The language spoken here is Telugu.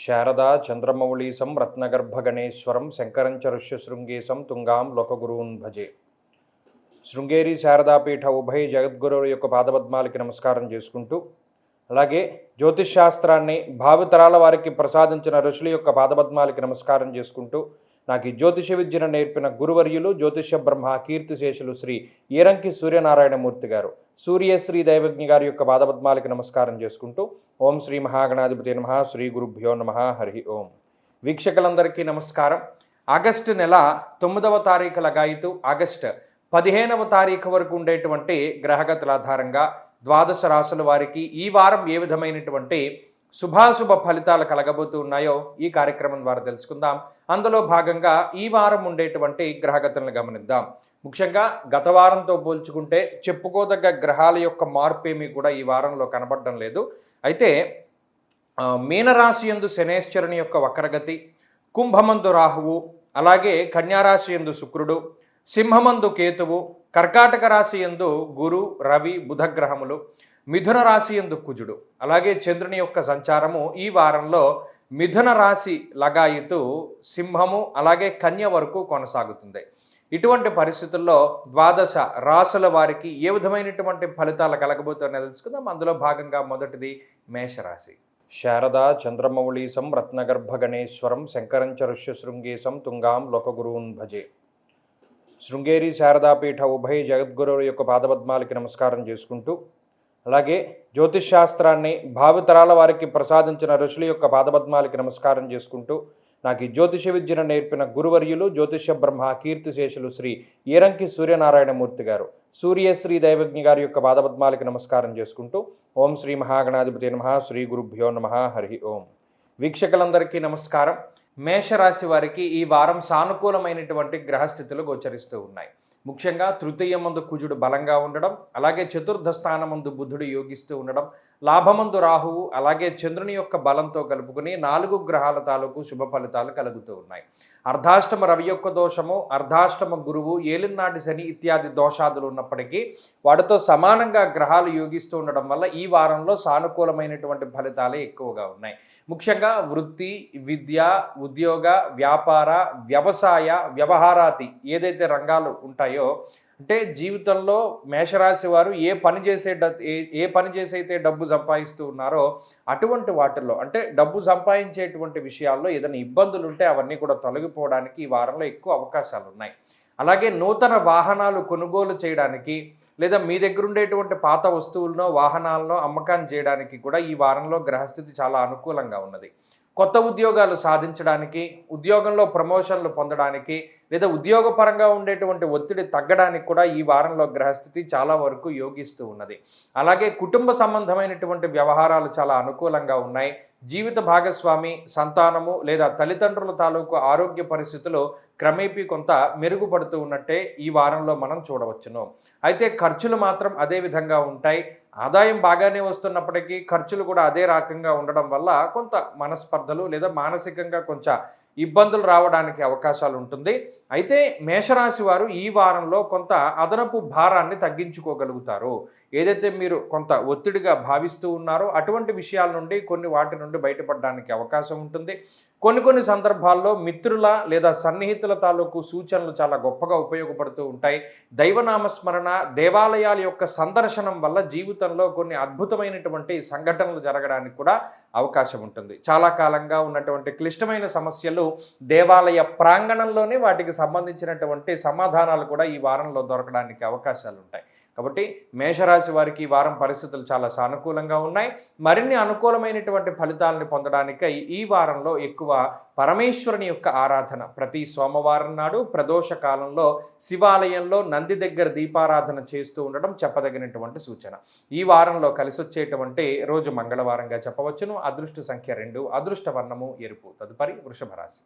శారదా చంద్రమౌళీశం రత్నగర్భగణేశ్వరం శంకరం చ ఋష్యశృంగేశం తుంగాం లోకగురూన్ భజే. శృంగేరి శారదాపీఠ ఉభయ జగద్గురువుల యొక్క పాదపద్మాలకి నమస్కారం చేసుకుంటూ, అలాగే జ్యోతిష్శాస్త్రాన్ని భావితరాల వారికి ప్రసాదించిన ఋషుల యొక్క పాదపద్మాలకి నమస్కారం చేసుకుంటూ, నాకు ఈ జ్యోతిష విద్యను నేర్పిన గురువర్యులు జ్యోతిష బ్రహ్మ కీర్తిశేషులు శ్రీ ఈరంకి సూర్యనారాయణమూర్తి గారు, సూర్యశ్రీ దైవజ్ఞ గారి యొక్క పాదపద్మాలకి నమస్కారం చేసుకుంటూ, ఓం శ్రీ మహాగణాధిపతి నమః, శ్రీ గురుభ్యో నమః, హరి ఓం. వీక్షకులందరికీ నమస్కారం. ఆగస్టు నెల 9వ తారీఖు లగాయితూ ఆగస్టు 15వ తారీఖు వరకు ఉండేటువంటి గ్రహగతుల ఆధారంగా ద్వాదశ రాశుల వారికి ఈ వారం ఏ విధమైనటువంటి శుభాశుభ ఫలితాలు కలగబోతూ ఉన్నాయో ఈ కార్యక్రమం ద్వారా తెలుసుకుందాం. అందులో భాగంగా ఈ వారం ఉండేటువంటి గ్రహగతులను గమనిద్దాం. ముఖ్యంగా గత వారంతో పోల్చుకుంటే చెప్పుకోదగ్గ గ్రహాల యొక్క మార్పు ఏమీ కూడా ఈ వారంలో కనబడడం లేదు. అయితే మీనరాశి యందు శనేశ్వరుని యొక్క వక్రగతి, కుంభమందు రాహువు, అలాగే కన్యారాశి యందు శుక్రుడు, సింహమందు కేతువు, కర్కాటక రాశి యందు గురు, రవి, బుధగ్రహములు, మిథున రాశి యందు కుజుడు, అలాగే చంద్రుని యొక్క సంచారము ఈ వారంలో మిథున రాశి లగాయితూ సింహము అలాగే కన్య వరకు కొనసాగుతుంది. ఇటువంటి పరిస్థితుల్లో ద్వాదశ రాశుల వారికి ఏ విధమైనటువంటి ఫలితాలు కలగబోతున్నాయో తెలుసుకుందాం. అందులో భాగంగా మొదటిది మేషరాశి. శారదా చంద్రమౌళీశం రత్నగర్భగణేశ్వరం శంకరం చ ఋష్యశృంగేశం తుంగాం లోకగురూన్ భజే. శృంగేరి శారదాపీఠ ఉభయ జగద్గురువుల యొక్క పాదపద్మాలకి నమస్కారం చేసుకుంటూ, అలాగే జ్యోతిష్శాస్త్రాన్ని భావితరాల వారికి ప్రసాదించిన ఋషుల యొక్క పాదపద్మాలకి నమస్కారం చేసుకుంటూ, నాకు ఈ జ్యోతిష విద్యను నేర్పిన గురువర్యులు జ్యోతిష బ్రహ్మ కీర్తిశేషులు శ్రీ ఈరంకి సూర్యనారాయణమూర్తి గారు, సూర్యశ్రీ దైవజ్ఞ గారి యొక్క పాదపద్మాలకి నమస్కారం చేసుకుంటూ, ఓం శ్రీ మహాగణాధిపతి నమః, శ్రీ గురుభ్యో నమః, హరి ఓం. వీక్షకులందరికీ నమస్కారం. మేషరాశి వారికి ఈ వారం సానుకూలమైనటువంటి గ్రహస్థితులు గోచరిస్తూ ఉన్నాయి. ముఖ్యంగా తృతీయమందు కుజుడు బలంగా ఉండడం, అలాగే చతుర్థ స్థానమందు బుధుడు యోగిస్తూ ఉండడం, లాభమందు రాహువు అలాగే చంద్రుని యొక్క బలంతో కలుపుకుని 4 గ్రహాల తాలూకు శుభ ఫలితాలు కలుగుతూ ఉన్నాయి. అర్ధాష్టమ రవి యొక్క దోషము, అర్ధాష్టమ గురువు, ఏలినాటి శని ఇత్యాది దోషాదులు ఉన్నప్పటికీ వాటితో సమానంగా గ్రహాలు యోగిస్తూ ఉండడం వల్ల ఈ వారంలో సానుకూలమైనటువంటి ఫలితాలే ఎక్కువగా ఉన్నాయి. ముఖ్యంగా వృత్తి, విద్య, ఉద్యోగ, వ్యాపార, వ్యవసాయ, వ్యవహారాది ఏదైతే రంగాలు ఉంటాయో, అంటే జీవితంలో మేషరాశి వారు ఏ పని చేసైతే డబ్బు సంపాదిస్తూ ఉన్నారో అటువంటి వాటిల్లో, అంటే డబ్బు సంపాదించేటువంటి విషయాల్లో ఏదైనా ఇబ్బందులు ఉంటే అవన్నీ కూడా తొలగిపోవడానికి ఈ వారంలో ఎక్కువ అవకాశాలు ఉన్నాయి. అలాగే నూతన వాహనాలు కొనుగోలు చేయడానికి, లేదా మీ దగ్గర ఉండేటువంటి పాత వస్తువులను వాహనాలను అమ్మకాన్ని చేయడానికి కూడా ఈ వారంలో గ్రహస్థితి చాలా అనుకూలంగా ఉన్నది. కొత్త ఉద్యోగాలు సాధించడానికి, ఉద్యోగంలో ప్రమోషన్లు పొందడానికి, లేదా ఉద్యోగపరంగా ఉండేటువంటి ఒత్తిడి తగ్గడానికి కూడా ఈ వారంలో గ్రహస్థితి చాలా వరకు యోగిస్తూ ఉన్నది. అలాగే కుటుంబ సంబంధమైనటువంటి వ్యవహారాలు చాలా అనుకూలంగా ఉన్నాయి. జీవిత భాగస్వామి, సంతానము లేదా తల్లిదండ్రుల తాలూకు ఆరోగ్య పరిస్థితులు క్రమేపీ కొంత మెరుగుపడుతూ ఉన్నట్టే ఈ వారంలో మనం చూడవచ్చును. అయితే ఖర్చులు మాత్రం అదే విధంగా ఉంటాయి. ఆదాయం బాగానే వస్తున్నప్పటికీ ఖర్చులు కూడా అదే రకంగా ఉండడం వల్ల కొంత మనస్పర్ధలు లేదా మానసికంగా కొంచెం ఇబ్బందులు రావడానికి అవకాశాలు ఉంటుంది. అయితే మేషరాశి వారు ఈ వారంలో కొంత అదనపు భారాన్ని తగ్గించుకోగలుగుతారు. ఏదైతే మీరు కొంత ఒత్తిడిగా భావిస్తూ ఉన్నారో అటువంటి విషయాల నుండి వాటి నుండి బయటపడడానికి అవకాశం ఉంటుంది. కొన్ని సందర్భాల్లో మిత్రుల లేదా సన్నిహితుల తాలూకు సూచనలు చాలా గొప్పగా ఉపయోగపడుతూ ఉంటాయి. దైవనామస్మరణ, దేవాలయాల యొక్క సందర్శనం వల్ల జీవితంలో కొన్ని అద్భుతమైనటువంటి సంఘటనలు జరగడానికి కూడా అవకాశం ఉంటుంది. చాలా కాలంగా ఉన్నటువంటి క్లిష్టమైన సమస్యలు దేవాలయ ప్రాంగణంలోనే వాటికి సంబంధించినటువంటి సమాధానాలు కూడా ఈ వారంలో దొరకడానికి అవకాశాలు ఉంటాయి. కాబట్టి మేషరాశి వారికి ఈ వారం పరిస్థితులు చాలా సానుకూలంగా ఉన్నాయి. మరిన్ని అనుకూలమైనటువంటి ఫలితాలను పొందడానికై ఈ వారంలో ఎక్కువ పరమేశ్వరుని యొక్క ఆరాధన, ప్రతి సోమవారం నాడు ప్రదోష కాలంలో శివాలయంలో నంది దగ్గర దీపారాధన చేస్తూ ఉండడం చెప్పదగినటువంటి సూచన. ఈ వారంలో కలిసొచ్చేటువంటి రోజు మంగళవారంగా చెప్పవచ్చును. అదృష్ట సంఖ్య 2, అదృష్ట వర్ణము ఎరుపు. తదుపరి వృషభ రాశి.